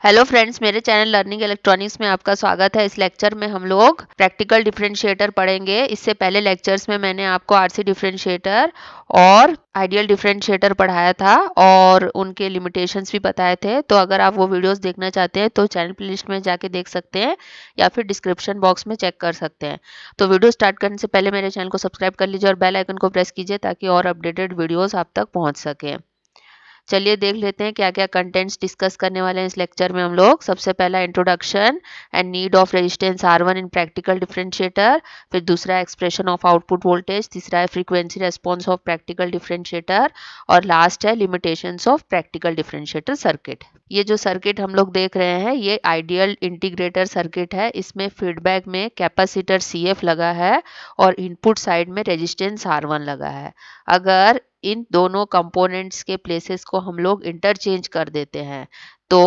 Hello friends, मेरे channel learning electronics में आपका स्वागत है। इस लेक्चर में हम लोग प्रैक्टिकल डिफरेंशिएटर पढ़ेंगे। इससे पहले लेक्चर्स में मैंने आपको आरसी डिफरेंशिएटर और आइडियल डिफरेंशिएटर पढ़ाया था और उनके लिमिटेशंस भी बताए थे। तो अगर आप वो वीडियोस देखना चाहते हैं तो चैनल प्लेलिस्ट में जाके देख सकते हैं या फिर डिस्क्रिप्शन बॉक्स में चेक कर सकते हैं। तो वीडियो स्टार्ट करने से पहले मेरे चैनल को सब्सक्राइब कर लीजिए और बेल आइकन को प्रेस कीजिए ताकि और अपडेटेड वीडियोस आप तक पहुंच सके। चलिए देख लेते हैं क्या क्या कंटेंट्स डिस्कस करने वाले हैं इस लेक्चर में हम लोग। सबसे पहला introduction and need of resistance R1 in practical differentiator, फिर दूसरा एक्सप्रेशन ऑफ आउटपुट वोल्टेज, तीसरा है frequency response of practical differentiator और लास्ट है limitations of practical differentiator circuit. ये जो सर्किट हम लोग देख रहे हैं ये आइडियल इंटीग्रेटर सर्किट है। इसमें फीडबैक में कैपेसिटर CF लगा है और इनपुट साइड में रेजिस्टेंस R1 लगा है। अगर इन दोनों कंपोनेंट्स के प्लेसेस को हम लोग इंटरचेंज कर देते हैं तो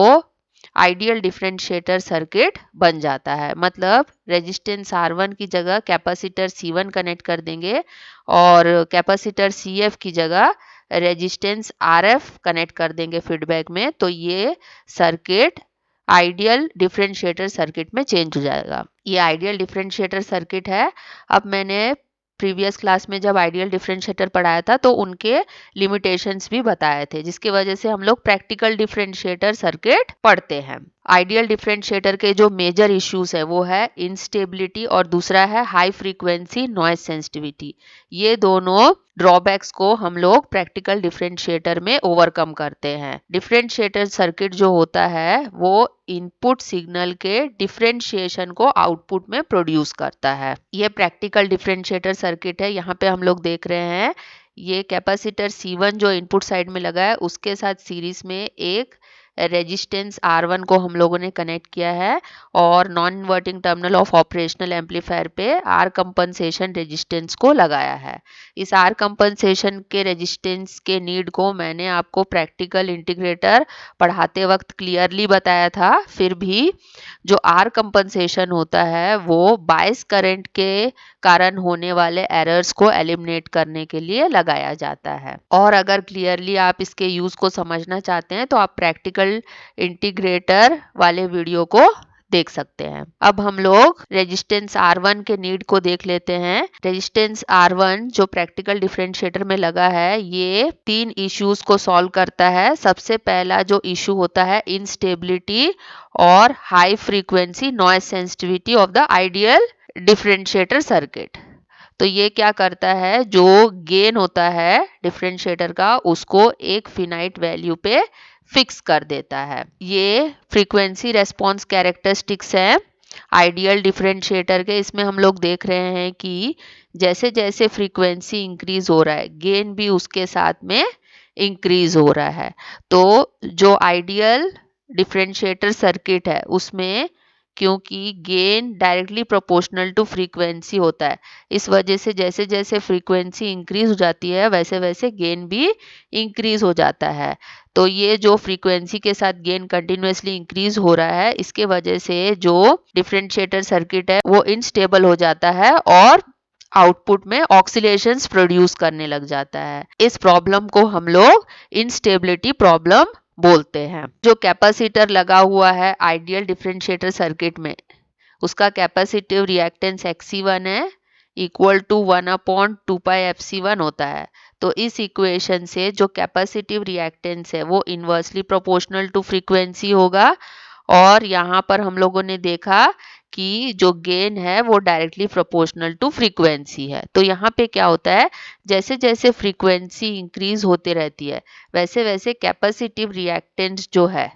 आइडियल डिफरेंशिएटर सर्किट बन जाता है। मतलब रेजिस्टेंस R1 की जगह कैपेसिटर C1 कनेक्ट कर देंगे और कैपेसिटर CF की जगह रेजिस्टेंस RF कनेक्ट कर देंगे फीडबैक में, तो ये सर्किट आइडियल डिफरेंशिएटर सर्किट में चेंज हो जाएगा। ये आइडियल डिफरेंशिएटर सर्किट है। अब मैंने प्रीवियस क्लास में जब आइडियल डिफरेंशिएटर पढ़ाया था तो उनके लिमिटेशंस भी बताए थे, जिसकी वजह से हम लोग प्रैक्टिकल डिफरेंशिएटर सर्किट पढ़ते हैं। आइडियल डिफरेंशिएटर के जो मेजर इश्यूज है वो है इंस्टेबिलिटी और दूसरा है हाई फ्रीक्वेंसी नॉइज सेंसिटिविटी। ये दोनों ड्रॉबैक्स को हम लोग प्रैक्टिकल डिफरेंशिएटर में ओवरकम करते हैं। डिफरेंशिएटर सर्किट जो होता है वो इनपुट सिग्नल के डिफरेंशिएशन को आउटपुट में प्रोड्यूस करता है। ये प्रैक्टिकल डिफरेंशिएटर सर्किट है। यहाँ पे हम लोग देख रहे हैं ये कैपेसिटर C1 जो इनपुट साइड में लगा है उसके साथ सीरीज में एक रेजिस्टेंस R1 को हम लोगों ने कनेक्ट किया है और non inverting terminal of operational amplifier पे R कंपनसेशन रेजिस्टेंस को लगाया है। इस R कंपनसेशन के रेजिस्टेंस के नीड को मैंने आपको प्रैक्टिकल इंटीग्रेटर पढ़ाते वक्त क्लियरली बताया था। फिर भी जो R कंपनसेशन होता है वो बायस करंट के कारण होने वाले एरर्स को एलिमिनेट करने के लिए लगाया जाता है। और अगर क्लियरली आप इसके यूज को समझना चाहते हैं तो आप प्रैक्टिकल इंटीग्रेटर वाले वीडियो को देख सकते हैं। अब हम लोग रेजिस्टेंस R1 के नीड को देख लेते हैं। रेजिस्टेंस R1 जो प्रैक्टिकल डिफरेंशिएटर में लगा है ये 3 इश्यूज को सॉल्व करता है। सबसे पहला जो इशू होता है इंस्टेबिलिटी और high frequency noise sensitivity of the ideal differentiator circuit. तो ये क्या करता है, जो गेन होता है डिफरेंशिएटर का उसको एक फिनाइट वैल्यू पे फिक्स कर देता है। ये फ्रीक्वेंसी रेस्पॉन्स कैरेक्टरिस्टिक्स है आइडियल डिफरेंशिएटर के। इसमें हम लोग देख रहे हैं कि जैसे जैसे फ्रीक्वेंसी इंक्रीज हो रहा है गेन भी उसके साथ में इंक्रीज हो रहा है। तो जो आइडियल डिफरेंशिएटर सर्किट है उसमें क्योंकि gain directly proportional to frequency होता है, इस वजह से जैसे जैसे फ्रीक्वेंसी इंक्रीज हो जाती है वैसे वैसे गेन भी इंक्रीज हो जाता है। तो ये जो फ्रीक्वेंसी के साथ गेन कंटिन्यूअसली इंक्रीज हो रहा है इसके वजह से जो डिफरेंशिएटर सर्किट है वो इनस्टेबल हो जाता है और आउटपुट में ऑक्सीलेशंस प्रोड्यूस करने लग जाता है। इस प्रॉब्लम को हम लोग इनस्टेबिलिटी प्रॉब्लम बोलते हैं। जो कैपेसिटर लगा हुआ है आइडियल डिफरेंशिएटर सर्किट में उसका कैपेसिटिव रिएक्टेंस XC1 है इक्वल टू 1/2πfc1 होता है। तो इस इक्वेशन से जो कैपेसिटिव रिएक्टेंस है वो इनवर्सली प्रोपोर्शनल टू फ्रीक्वेंसी होगा और यहाँ पर हम लोगों ने देखा कि जो गेन है वो डायरेक्टली प्रोपोर्शनल टू फ्रीक्वेंसी है। तो यहाँ पे क्या होता है, जैसे जैसे फ्रीक्वेंसी इंक्रीज होती रहती है वैसे वैसे कैपेसिटिव रिएक्टेंस जो है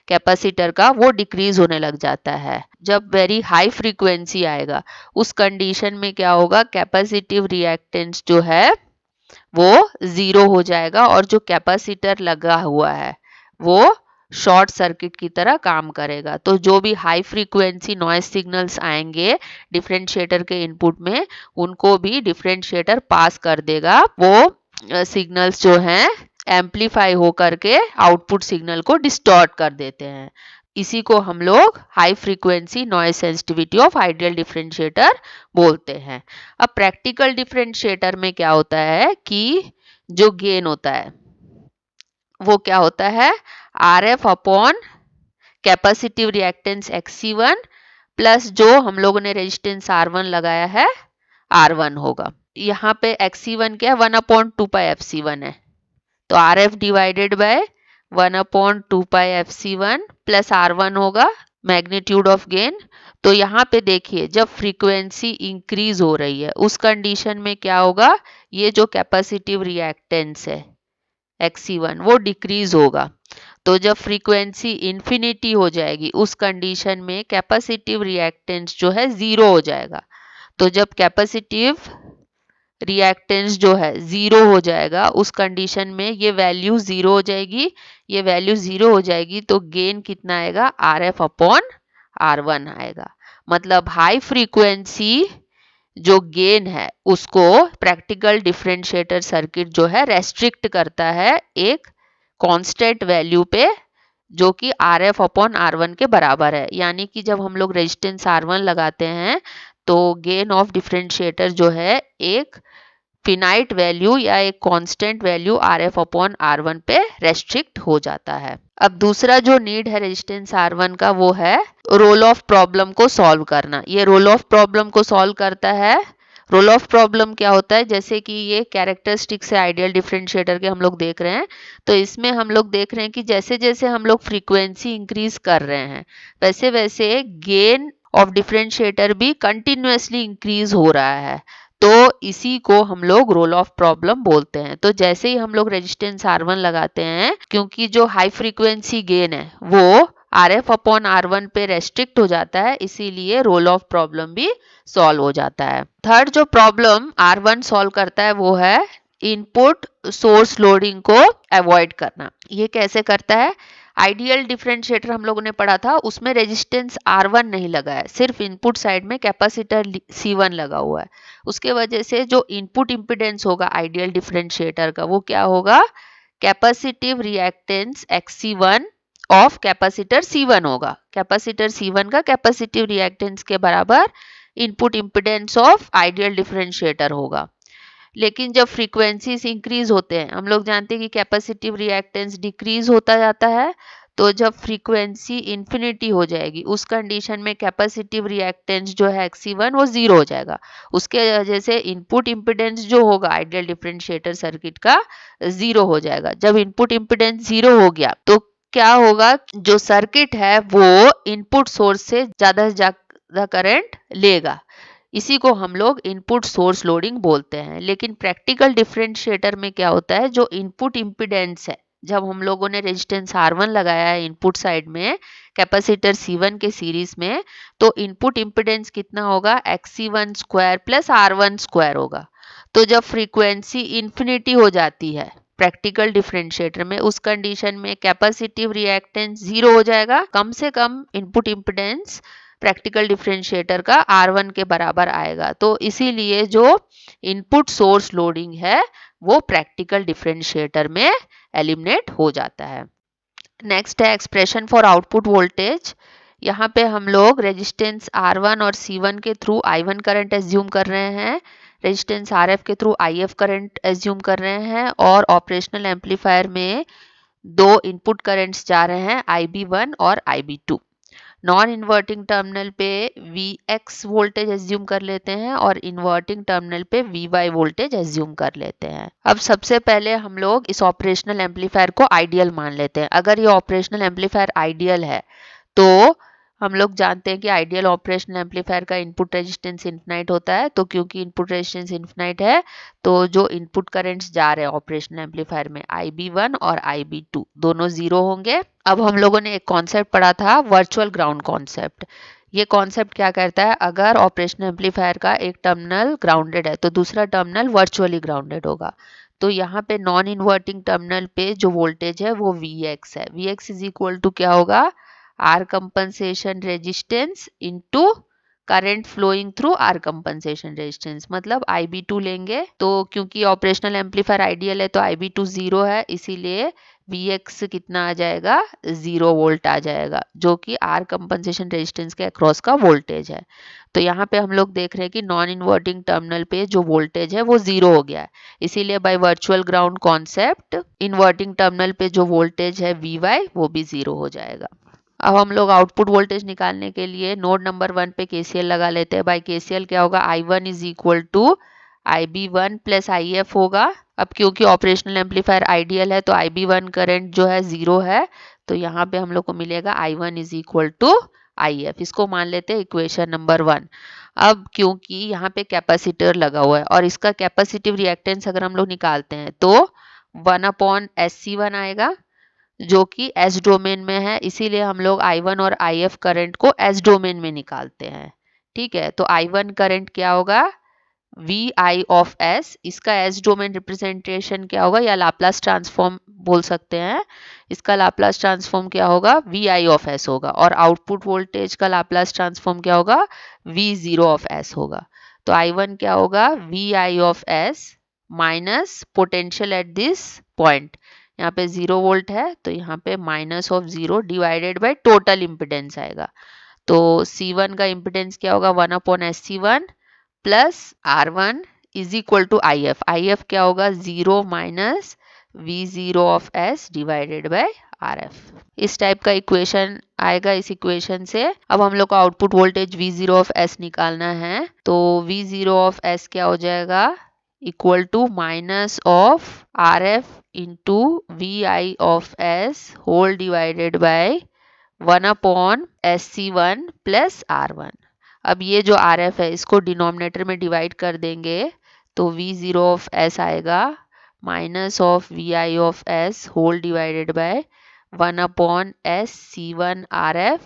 कैपेसिटर का वो डिक्रीज होने लग जाता है। जब वेरी हाई फ्रीक्वेंसी आएगा उस कंडीशन में क्या होगा, कैपेसिटिव रिएक्टेंस जो है वो 0 हो जाएगा और जो कैपेसिटर लगा हुआ है वो शॉर्ट सर्किट की तरह काम करेगा। तो जो भी हाई फ्रीक्वेंसी नॉइज सिग्नल्स आएंगे डिफरेंशिएटर के इनपुट में उनको भी डिफरेंशिएटर पास कर देगा। वो सिग्नल्स जो हैं एम्पलीफाई हो करके आउटपुट सिग्नल को डिस्टॉर्ट कर देते हैं। इसी को हम लोग high frequency noise sensitivity of ideal differentiator बोलते हैं। अब प्रैक्टिकल डिफरेंशिएटर में क्या होता है कि जो गेन होता है वो क्या होता है RF upon capacitive reactance XC1 plus जो हम लोगों ने रेजिस्टेंस R1 लगाया है R1 होगा। यहाँ पे XC1 क्या है, 1/2πfC1 है, तो RF divided by 1/2πfC1 plus R1 होगा मैग्नीट्यूड ऑफ गेन। तो यहाँ पे देखिए जब फ्रीक्वेंसी इंक्रीज हो रही है उस कंडीशन में क्या होगा, ये जो कैपेसिटिव रिएक्टेंस है XC1 वो डिक्रीज होगा। तो जब फ्रीक्वेंसी इन्फिनिटी हो जाएगी उस कंडीशन में कैपेसिटिव रिएक्टेंस जो है जीरो हो जाएगा। तो जब कैपेसिटिव रिएक्टेंस जो है जीरो हो जाएगा उस कंडीशन में ये वैल्यू जीरो हो जाएगी, ये वैल्यू जीरो हो जाएगी तो गेन कितना आएगा, RF/R1 आएगा। मतलब हाई फ्रीक्वेंसी जो गेन है उसको प्रैक्टिकल डिफरेंशिएटर सर्किट जो है रेस्ट्रिक्ट करता है एक कांस्टेंट वैल्यू पे जो कि RF/R1 के बराबर है। यानी कि जब हम लोग रेजिस्टेंस R1 लगाते हैं तो गेन ऑफ डिफरेंशिएटर जो है एक फिनाइट वैल्यू या एक कांस्टेंट वैल्यू RF/R1 पे रेस्ट्रिक्ट हो जाता है। अब दूसरा जो नीड है रेजिस्टेंस R1 का वो है रोल ऑफ प्रॉब्लम को सॉल्व करना। ये रोल ऑफ प्रॉब्लम को सॉल्व करता है। रोल ऑफ प्रॉब्लम क्या होता है, जैसे कि ये कैरेक्टरिस्टिक्स है आइडियल डिफरेंशिएटर के हम लोग देख रहे हैं, तो इसमें हम लोग देख रहे हैं कि जैसे जैसे हम लोग फ्रीक्वेंसी इंक्रीज कर रहे हैं वैसे वैसे गेन ऑफ डिफरेंशिएटर भी कंटिन्यूअसली इंक्रीज हो रहा है। तो इसी को हम लोग रोल ऑफ प्रॉब्लम बोलते हैं। तो जैसे ही हम लोग रेजिस्टेंस R1 लगाते हैं, क्योंकि जो हाई फ्रीक्वेंसी गेन है वो RF/R1 पे रेस्ट्रिक्ट हो जाता है, इसीलिए रोल ऑफ प्रॉब्लम भी सॉल्व हो जाता है। थर्ड जो प्रॉब्लम R1 सॉल्व करता है वो है इनपुट सोर्स लोडिंग को अवॉइड करना। ये कैसे करता है, आइडियल डिफरेंशिएटर हम लोगों ने पढ़ा था उसमें रेजिस्टेंस R1 नहीं लगा है, सिर्फ इनपुट साइड में कैपेसिटर C1 लगा हुआ है। उसके वजह से जो इनपुट इम्पीडेंस होगा आइडियल डिफरेंशिएटर का वो क्या होगा, capacitive reactance XC1 of capacitor C1 होगा। कैपेसिटर C1 का कैपेसिटिव रिएक्टेंस के बराबर input impedance of ideal differentiator होगा। लेकिन जब फ्रीक्वेंसीज इंक्रीज होते हैं, हम लोग जानते हैं कि कैपेसिटिव रिएक्टेंस डिक्रीज होता जाता है, तो जब फ्रीक्वेंसी इन्फिनिटी हो जाएगी उस कंडीशन में कैपेसिटिव रिएक्टेंस जो है XC1 वो जीरो हो जाएगा। उसके वजह से इनपुट इम्पीडेंस जो होगा आइडियल डिफरेंशिएटर सर्किट का जीरो हो जाएगा। जब इनपुट इम्पीडेंस जीरो हो गया तो क्या होगा, जो सर्किट है वो इनपुट सोर्स से ज्यादा से ज्यादा करंट लेगा। इसी को हम लोग इनपुट सोर्स लोडिंग बोलते हैं। लेकिन प्रैक्टिकल डिफरेंशिएटर में क्या होता है, जो इनपुट इम्पीडेंस है, जब हम लोगों ने रेजिस्टेंस R1 लगाया है इनपुट साइड में कैपेसिटर C1 के सीरीज में, तो इनपुट इम्पीडेंस कितना होगा, XC1 square plus R1 square होगा। तो जब फ्रीक्वेंसी इन्फिनिटी हो जाती है प्रैक्टिकल डिफरेंशिएटर में उस कंडीशन में कैपेसिटिव रिएक्टेंस जीरो हो जाएगा, कम से कम इनपुट इम्पीडेंस प्रैक्टिकल डिफरेंशिएटर का R1 के बराबर आएगा। तो इसीलिए जो इनपुट सोर्स लोडिंग है वो प्रैक्टिकल डिफरेंशिएटर में एलिमिनेट हो जाता है। नेक्स्ट है एक्सप्रेशन फॉर आउटपुट वोल्टेज। यहाँ पे हम लोग रेजिस्टेंस R1 और C1 के थ्रू I1 करंट एज्यूम कर रहे हैं, रेजिस्टेंस RF के थ्रू IF करंट एज्यूम कर रहे हैं, और ऑपरेशनल एम्पलीफायर में दो इनपुट करंट्स जा रहे हैं IB1 और IB2। नॉन इन्वर्टिंग टर्मिनल पे Vx वोल्टेज एज्यूम कर लेते हैं और इन्वर्टिंग टर्मिनल पे Vy वोल्टेज एज्यूम कर लेते हैं। अब सबसे पहले हम लोग इस ऑपरेशनल एम्पलीफायर को आइडियल मान लेते हैं। अगर ये ऑपरेशनल एम्पलीफायर आइडियल है तो हम लोग जानते हैं कि आइडियल ऑपरेशनल एम्पलीफायर का इनपुट रेजिस्टेंस इन्फिनाइट होता है। तो क्योंकि इनपुट रेजिस्टेंस इन्फिनाइट है तो जो इनपुट करंट्स जा रहे हैं ऑपरेशनल एम्पलीफायर में IB1 और IB2 दोनों जीरो होंगे। अब हम लोगों ने एक कॉन्सेप्ट पढ़ा था वर्चुअल ग्राउंड कॉन्सेप्ट। ये कॉन्सेप्ट क्या कहता है, अगर ऑपरेशनल एम्पलीफायर का एक टर्मिनल ग्राउंडेड है तो दूसरा टर्मिनल वर्चुअली ग्राउंडेड होगा। तो यहाँ पे नॉन इन्वर्टिंग टर्मिनल पे जो वोल्टेज है वो Vx है। Vx इज इक्वल टू क्या होगा, R compensation resistance into current flowing through R compensation resistance, मतलब IB2 लेंगे। तो क्योंकि ऑपरेशनल एम्पलीफायर आइडियल है तो IB2 जीरो है, इसीलिए Vx कितना आ जाएगा, 0 वोल्ट आ जाएगा, जो कि R कंपनसेशन रेजिस्टेंस के अक्रॉस का वोल्टेज है। तो यहाँ पे हम लोग देख रहे हैं कि नॉन इन्वर्टिंग टर्मिनल पे जो वोल्टेज है वो जीरो हो गया है, इसीलिए by virtual ground concept inverting terminal पे जो वोल्टेज है Vy वो भी जीरो हो जाएगा। अब हम लोग आउटपुट वोल्टेज निकालने के लिए नोड नंबर 1 पे केसीएल लगा लेते हैं। बाई केसीएल क्या होगा, I1 is equal to IB1 plus IF होगा। अब क्योंकि ऑपरेशनल एम्पलीफायर आइडियल है तो IB1 करंट जो है 0 है, तो यहाँ पे हम लोग को मिलेगा I1 is equal to IF। इसको मान लेते हैं इक्वेशन नंबर 1। अब क्योंकि यहाँ पे कैपेसिटर लगा हुआ है और इसका कैपेसिटिव रिएक्टेंस अगर हम लोग निकालते हैं तो 1/SC1 आएगा, जो कि एस डोमेन में है, इसीलिए हम लोग I1 और IF करंट को एस डोमेन में निकालते हैं। ठीक है, तो I1 करंट क्या होगा, VI ऑफ S। इसका एस डोमेन रिप्रेजेंटेशन क्या होगा, या लाप्लास ट्रांसफॉर्म बोल सकते हैं। इसका लाप्लास ट्रांसफॉर्म क्या होगा, VI ऑफ S होगा। और आउटपुट वोल्टेज का लाप्लास ट्रांसफॉर्म क्या होगा, V0 ऑफ S होगा। तो I1 क्या होगा, VI of S minus potential at this point, यहाँ पे 0 वोल्ट है तो यहाँ पे minus of 0 divided by total impedance आएगा। तो C1 का इम्पिडेंस क्या होगा, 1/SC1 plus R1 is equal to IF। IF क्या होगा, 0 minus V0 of S divided by RF। इस टाइप का इक्वेशन आएगा। इस इक्वेशन से अब हम लोग को output voltage V0 of S निकालना है। तो V0 ऑफ S क्या हो जाएगा, equal to minus of RF into VI of S whole divided by 1/SC1 plus R1। अब ये जो RF है इसको डिनोमिनेटर में डिवाइड कर देंगे तो V0 ऑफ S आएगा minus of VI of S whole divided by 1/SC1 RF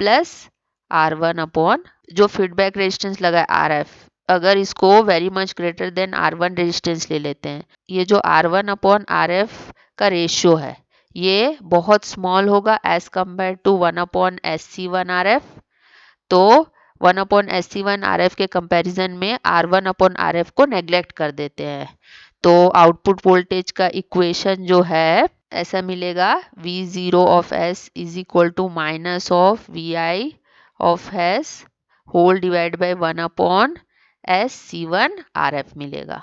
plus R1 upon जो फीडबैक रेजिस्टेंस लगा है RF, अगर इसको very much greater than R1 resistance ले लेते हैं, ये जो R1 अपॉन RF का रेशियो है ये बहुत स्मॉल होगा as compare to 1/SC1 RF। तो 1/SC1 RF के कंपैरिजन में R1 अपॉन RF को नेग्लेक्ट कर देते हैं। तो आउटपुट वोल्टेज का इक्वेशन जो है ऐसा मिलेगा, V0 of S is equal to minus of VI of S whole divide by 1/SC1 RF मिलेगा।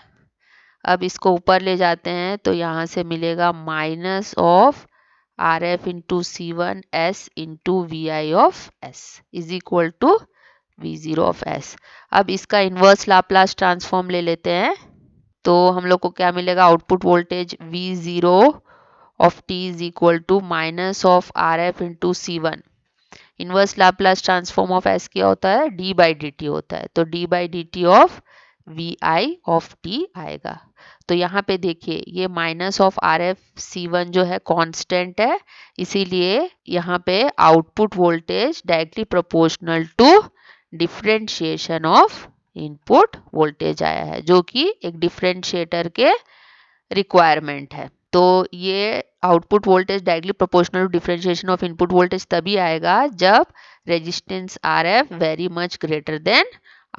अब इसको ऊपर ले जाते हैं तो यहाँ से मिलेगा minus of RF into C1 S into VI of S is equal to V0 of S। अब इसका इन्वर्स लाप्लास ट्रांसफॉर्म ले लेते हैं तो हम लोग को क्या मिलेगा, output voltage V0 of T is equal to minus of RF into C1। Inverse Laplace transform of S क्या होता है, d/dt होता है, तो d/dt of VI of T आएगा। तो यहाँ पे देखिए ये माइनस ऑफ RF C1 जो है कांस्टेंट है, इसीलिए यहाँ पे output voltage directly proportional to differentiation of input voltage आया है, जो कि एक डिफरेंशिएटर के रिक्वायरमेंट है। तो ये output voltage directly proportional to differentiation of input voltage तभी आएगा जब resistance RF very much greater than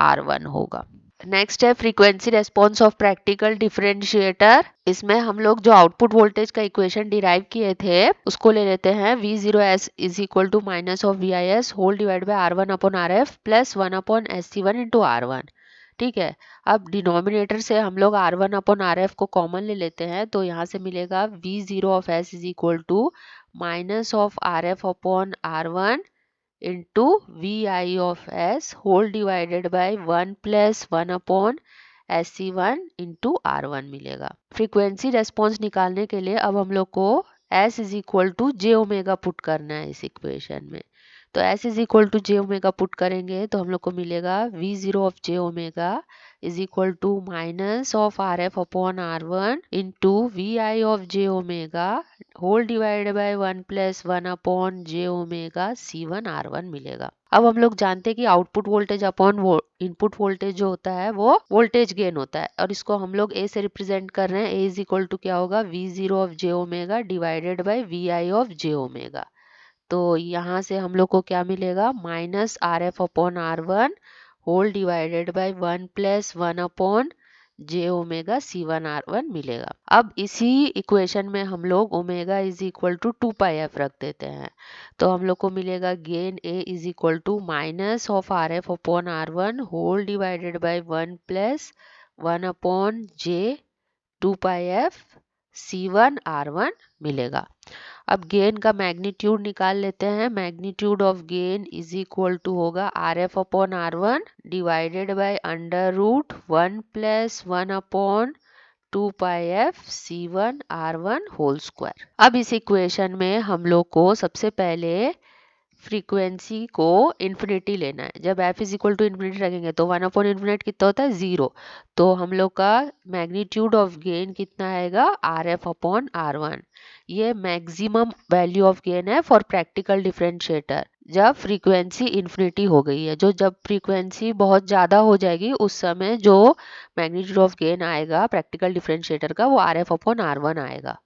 R1 होगा। नेक्स्ट है frequency response of practical differentiator. इसमें हम लोग जो आउटपुट वोल्टेज का इक्वेशन डिराइव किए थे उसको ले लेते हैं, V0S is equal to minus of VIS whole divide by R1 upon RF plus 1/SC1 into R1। ठीक है, अब डिनोमिनेटर से हम लोग R1 अपॉन RF को कॉमन ले लेते हैं तो यहाँ से मिलेगा V0 of S is equal to minus of RF upon R1 into VI of S whole divided by 1 plus 1/SC1 into R1 मिलेगा। फ्रीक्वेंसी रेस्पॉन्स निकालने के लिए अब हम लोग को S is equal to j omega put करना है इस इक्वेशन में। तो S is equal to j omega put करेंगे तो हम लोग को मिलेगा V0 of j omega is equal to minus of RF upon R1 into VI of j omega whole divided by 1 plus 1/j omega C1 R1 मिलेगा। अब हम लोग जानते हैं कि output voltage upon input voltage जो होता है वो वोल्टेज गेन होता है, और इसको हम लोग A से रिप्रेजेंट कर रहे हैं। A इज इक्वल टू क्या होगा, V0 of j omega divided by VI of j omega. तो यहाँ से हम लोग को क्या मिलेगा, minus RF upon R1 whole divided by 1 plus 1/j omega C1 R1 मिलेगा। अब इसी इक्वेशन में हम लोग omega is equal to 2πf रख देते हैं तो हम लोग को मिलेगा gain A is equal to minus of RF upon R1 whole divided by 1 plus 1/j 2πf C1 R1 मिलेगा। अब गेन का मैग्नीट्यूड निकाल लेते हैं। Magnitude of gain is equal to होगा RF upon R1 divided by under root 1 plus 1 upon 2 pi F C1 R1 whole square. अब इस equation में हम लोग को सबसे पहले फ्रीक्वेंसी को इन्फिनिटी लेना है। जब f is equal to infinity रखेंगे तो 1 अपॉन इन्फिनिटी कितना होता है 0। तो हम लोग का मैग्नीट्यूड ऑफ गेन कितना आएगा RF अपॉन R1। ये मैक्सिमम वैल्यू ऑफ गेन है फॉर प्रैक्टिकल डिफरेंशिएटर जब फ्रीक्वेंसी इन्फिनिटी हो गई है। जो जब फ्रीक्वेंसी बहुत ज़्यादा हो जाएगी उस समय जो मैग्नीट्यूड ऑफ गेन आएगा प्रैक्टिकल डिफरेंशिएटर का वो RF अपॉन R1 आएगा।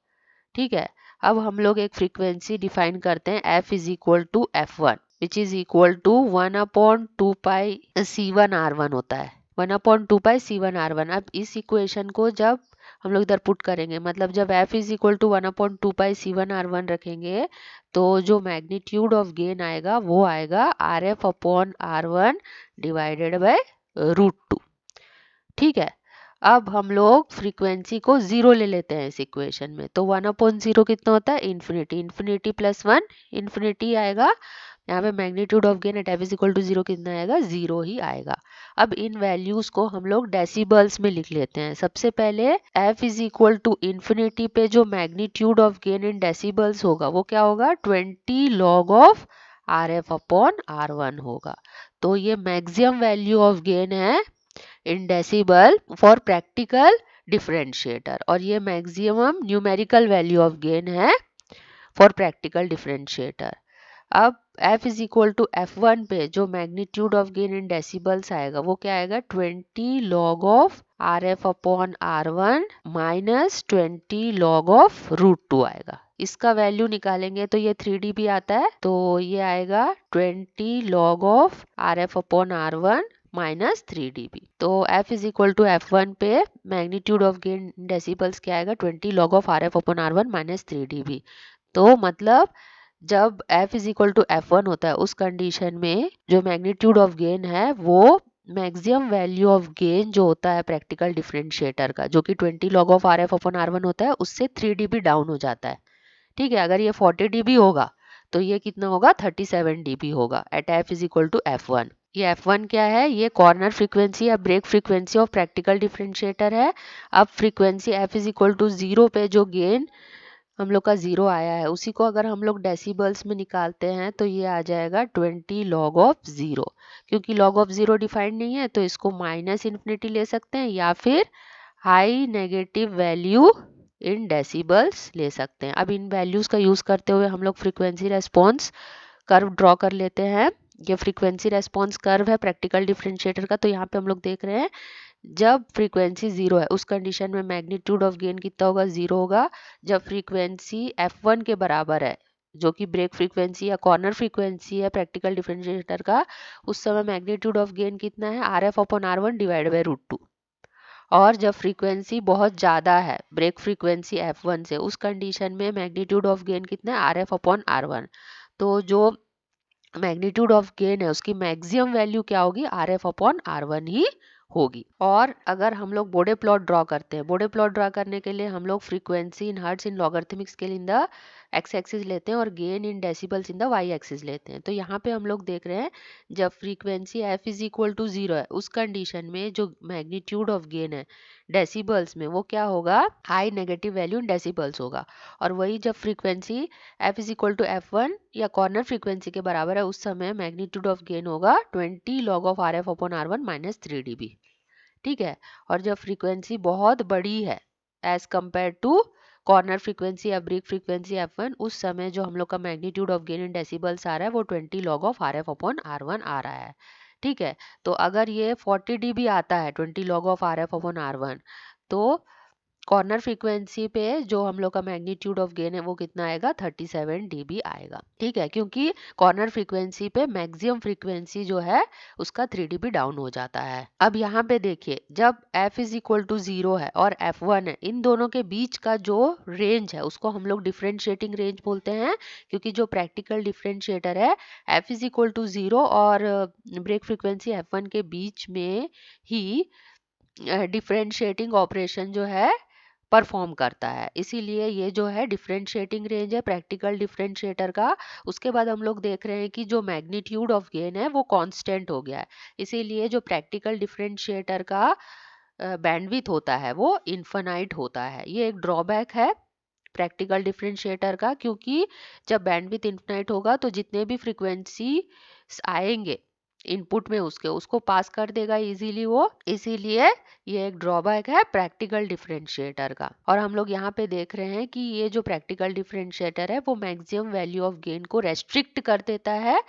ठीक है। अब हम लोग एक फ्रीक्वेंसी डिफाइन करते हैं f is equal to f1 which is equal to 1 upon 2 pi C1 R1 होता है। 1 अपॉन 2 पाई C1 R1। अब इस इक्वेशन को जब हम लोग इधर पुट करेंगे मतलब जब f is equal to 1 upon 2 pi C1 R1 रखेंगे तो जो मैग्नीट्यूड ऑफ गेन आएगा वो आएगा RF upon R1 divided bye √2। ठीक है। अब हम लोग फ्रीक्वेंसी को 0 ले लेते हैं इस इक्वेशन में। तो 1 अपॉन 0 कितना होता है इन्फिनिटी। इन्फिनिटी प्लस 1 इन्फिनिटी आएगा। यहाँ पे magnitude of gain at f is equal to 0 कितना आएगा 0 ही आएगा। अब इन वैल्यूज को हम लोग डेसिबल्स में लिख लेते हैं। सबसे पहले f is equal to infinity पे जो magnitude of gain in decibels होगा वो क्या होगा 20 log of RF upon R1 होगा। तो ये मैक्सिमम वैल्यू ऑफ गेन है in decibel for practical differentiator और ये maximum numerical value of gain है फॉर प्रैक्टिकल डिफरेंशिएटर। अब f is equal to f1 पे जो magnitude of gain in decibels आएगा वो क्या आएगा 20 log of RF upon R1 minus 20 log of √2 आएगा। इसका वैल्यू निकालेंगे तो ये 3 dB आता है। तो ये आएगा 20 log of RF upon R1 minus 3 dB। तो f is equal to f1 पे मैग्नीट्यूड ऑफ गेन डेसिबल्स क्या आएगा 20 log of RF upon R1 minus 3 dB। तो मतलब जब f is equal to f1 होता है उस कंडीशन में जो मैग्नीट्यूड ऑफ गेन है वो मैक्सिमम वैल्यू ऑफ गेन जो होता है प्रैक्टिकल डिफरेंशिएटर का जो कि 20 log of RF upon R1 होता है उससे 3 dB डाउन हो जाता है। ठीक है। अगर ये 40 dB होगा तो ये कितना होगा 37 dB होगा at f is equal to f1। ये f1 क्या है ये कॉर्नर फ्रीक्वेंसी या break frequency of practical differentiator है। अब frequency f is equal to 0 पे जो गेन हम लोग का 0 आया है उसी को अगर हम लोग डेसिबल्स में निकालते हैं तो ये आ जाएगा 20 लॉग ऑफ 0। क्योंकि लॉग ऑफ 0 डिफाइंड नहीं है तो इसको माइनस इन्फिनिटी ले सकते हैं या फिर high negative value in decibels ले सकते हैं। अब इन वैल्यूज का यूज करते हुए हम लोग फ्रीक्वेंसी रेस्पॉन्स कर्व ड्रॉ कर लेते हैं। ये फ्रीक्वेंसी रेस्पॉन्स कर्व है प्रैक्टिकल डिफरेंशिएटर का। तो यहाँ पे हम लोग देख रहे हैं जब फ्रीक्वेंसी 0 है उस कंडीशन में मैग्नीट्यूड ऑफ गेन कितना होगा 0 होगा। जब फ्रीक्वेंसी f1 के बराबर है जो कि ब्रेक फ्रीक्वेंसी या कॉर्नर फ्रीक्वेंसी है प्रैक्टिकल डिफरेंशिएटर का उस समय मैग्नीट्यूड ऑफ गेन कितना है RF upon R1 divide by √2। और जब फ्रीक्वेंसी बहुत ज़्यादा है ब्रेक फ्रीक्वेंसी f1 से उस कंडीशन में मैग्नीट्यूड ऑफ गेन कितना है RF अपॉन R1। तो जो मैग्नीट्यूड ऑफ गेन है उसकी मैक्सिमम वैल्यू क्या होगी RF अपॉन R1 ही होगी। और अगर हम लोग बोडे प्लॉट ड्रॉ करते हैं बोडे प्लॉट ड्रॉ करने के लिए हम लोग frequency in hertz in logarithmic scale in the X axis लेते हैं और gain in decibels in the Y axis लेते हैं। तो यहाँ पे हम लोग देख रहे हैं जब frequency f is equal to 0 है उस कंडीशन में जो मैग्नीट्यूड ऑफ गेन है डेसिबल्स में वो क्या होगा high negative value in decibels होगा। और वही जब frequency f is equal to f1 या कॉर्नर फ्रीक्वेंसी के बराबर है उस समय मैग्नीट्यूड ऑफ गेन होगा 20 log of RF upon R1 minus 3 dB। ठीक है। और जब फ्रीक्वेंसी बहुत बड़ी है as compare to corner frequency या ब्रेक फ्रीक्वेंसी f1 उस समय जो हम लोग का magnitude of gain in decibels आ रहा है वो 20 log of RF upon R1 आ रहा है। ठीक है। तो अगर ये 40 dB आता है 20 log of RF upon R1 तो कॉर्नर फ्रीक्वेंसी पे जो हम लोग का मैग्नीट्यूड ऑफ गेन है वो कितना आएगा 37 dB आएगा। ठीक है। क्योंकि कॉर्नर फ्रीक्वेंसी पे मैक्सिमम फ्रीक्वेंसी जो है उसका 3 dB डाउन हो जाता है। अब यहाँ पे देखिए जब f इज इक्वल टू 0 है और f1 है इन दोनों के बीच का जो रेंज है उसको हम लोग डिफरेंशिएटिंग रेंज बोलते हैं। क्योंकि जो प्रैक्टिकल डिफरेंशिएटर है f इज इक्वल टू 0 और ब्रेक फ्रीक्वेंसी f1 के बीच में ही डिफरेंशिएटिंग ऑपरेशन जो है परफॉर्म करता है। इसीलिए ये जो है डिफरेंशिएटिंग रेंज है प्रैक्टिकल डिफरेंशिएटर का। उसके बाद हम लोग देख रहे हैं कि जो मैग्नीट्यूड ऑफ गेन है वो कांस्टेंट हो गया है, इसीलिए जो प्रैक्टिकल डिफरेंशिएटर का बैंडविड्थ होता है वो इन्फिनाइट होता है। ये एक ड्रॉबैक है प्रैक्टिकल डिफरेंशिएटर का, क्योंकि जब बैंडविड्थ इन्फिनाइट होगा तो जितने भी फ्रीक्वेंसी आएंगे इनपुट में उसको पास कर देगा इजीली वो, इसीलिए ये एक ड्रॉबैक है प्रैक्टिकल डिफरेंशिएटर का। और हम लोग यहाँ पे देख रहे हैं कि ये जो प्रैक्टिकल डिफरेंशिएटर है वो मैक्सिमम वैल्यू ऑफ गेन को रेस्ट्रिक्ट कर देता है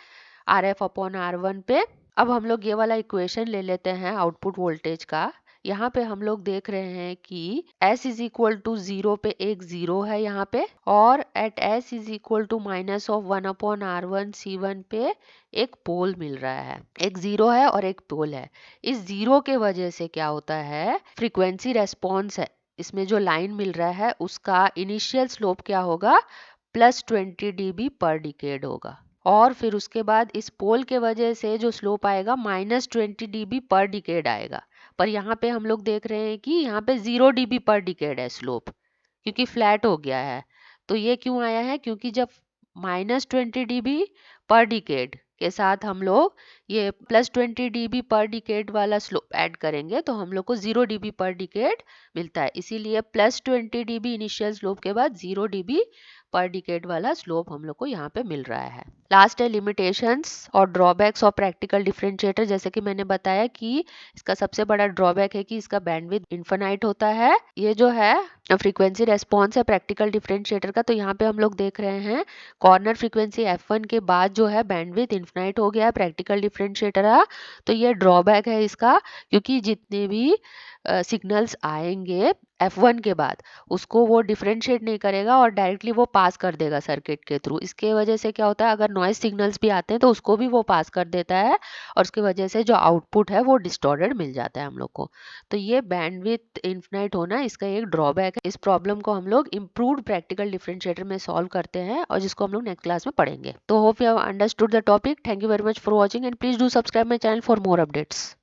RF/R1 पे। अब हम लोग ये वाला इक्वेशन ले लेते हैं आउटपुट वोल्टेज का। यहाँ पे हम लोग देख रहे हैं कि S इज इक्वल टू 0 पे एक 0 है यहाँ पे, और at S is equal to -1/R1 C1 पे एक पोल मिल रहा है। एक 0 है और एक पोल है। इस 0 के वजह से क्या होता है, फ्रीक्वेंसी रेस्पॉन्स है, इसमें जो लाइन मिल रहा है उसका इनिशियल स्लोप क्या होगा, +20 dB पर डिकेड होगा। और फिर उसके बाद इस पोल के वजह से जो स्लोप आएगा -20 dB पर डिकेड आएगा। पर यहाँ पे हम लोग देख रहे हैं कि यहाँ पे 0 dB पर डिकेड है स्लोप, क्योंकि फ्लैट हो गया है। तो ये क्यों आया है, क्योंकि जब -20 dB पर डिकेड के साथ हम लोग ये +20 dB पर डिकेड वाला स्लोप ऐड करेंगे तो हम लोग को 0 dB पर डिकेड मिलता है। इसीलिए +20 dB इनिशियल स्लोप के बाद 0 dB पर डिकेड वाला स्लोप हम लोग को यहाँ पे मिल रहा है। लास्ट है लिमिटेशंस और ड्रॉबैक्स ऑफ प्रैक्टिकल डिफरेंशिएटर। जैसे कि मैंने बताया कि इसका सबसे बड़ा ड्रॉबैक है कि इसका बैंडविड्थ इनफिनाइट होता है। ये जो है फ्रीक्वेंसी रेस्पॉन्स है प्रैक्टिकल डिफरेंशिएटर का, तो यहाँ पे हम लोग देख रहे हैं कॉर्नर फ्रीक्वेंसी f1 के बाद जो है बैंडविड्थ इनफिनाइट हो गया है प्रैक्टिकल डिफरेंशिएटर का। तो ये ड्रॉबैक है इसका, क्योंकि जितने भी सिग्नल्स आएंगे f1 के बाद उसको वो डिफरेंशिएट नहीं करेगा और डायरेक्टली वो पास कर देगा सर्किट के थ्रू। इसके वजह से क्या होता है, अगर नॉइज सिग्नल्स भी आते हैं तो उसको भी वो पास कर देता है और उसकी वजह से जो आउटपुट है वो डिस्टॉर्टेड मिल जाता है हम लोग को। तो ये बैंडविड्थ इनफिनाइट होना इसका एक ड्रॉबैक है। इस प्रॉब्लम को हम लोग इम्प्रूव्ड प्रैक्टिकल डिफरेंशिएटर में सॉल्व करते हैं और जिसको हम लोग नेक्स्ट क्लास में पढ़ेंगे। तो hope you have understood the topic. Thank you very much for watching and please do subscribe my channel for more updates.